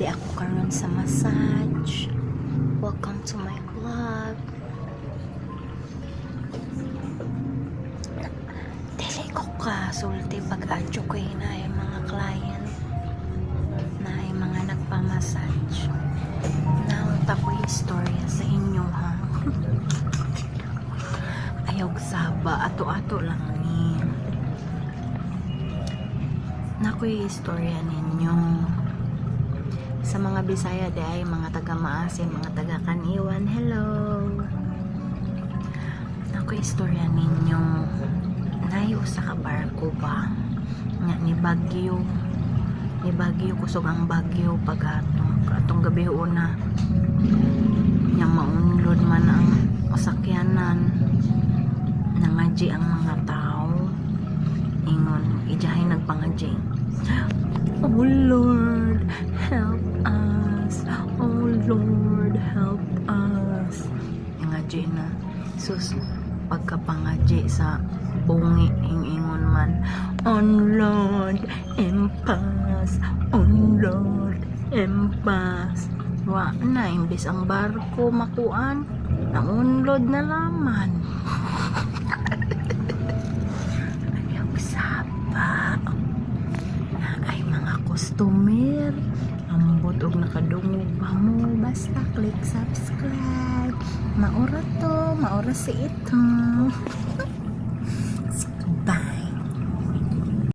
Di ako karon sa massage. Welcome to my vlog. Dili ko ka sulti pag-adyo ko na yung mga client na yung mga nagpamassage. Naunta ko yung istorya sa inyo ha. Ayog saba, ato-ato lang ni. Naku yung istorya ninyo. Sa mga Bisaya day, mga taga-Maasin, mga taga-Kaniwan, hello. Naku yung istorya ninyo. Nayo sa kabarko ba? Nga ni Bagyo. Ni Bagyo, kusog ang Bagyo pag atong gabi una. Nga maunlod man ang masakyanan. Nangadji ang mga tao. Ingon, ijahay nagpangadji. Oh Lord, help us. Oh Lord, help us. Nangadji na. Sus, pagkapangadji sa bungi, ingon man. On Lord, impas. On Lord, impas. Wa na, imbis ang barko makuan, naunlod na laman. Ayaw sapa na ay mga customer. Ambot og nakadungog pa mo. Basta click subscribe. Maura to, maura si ito.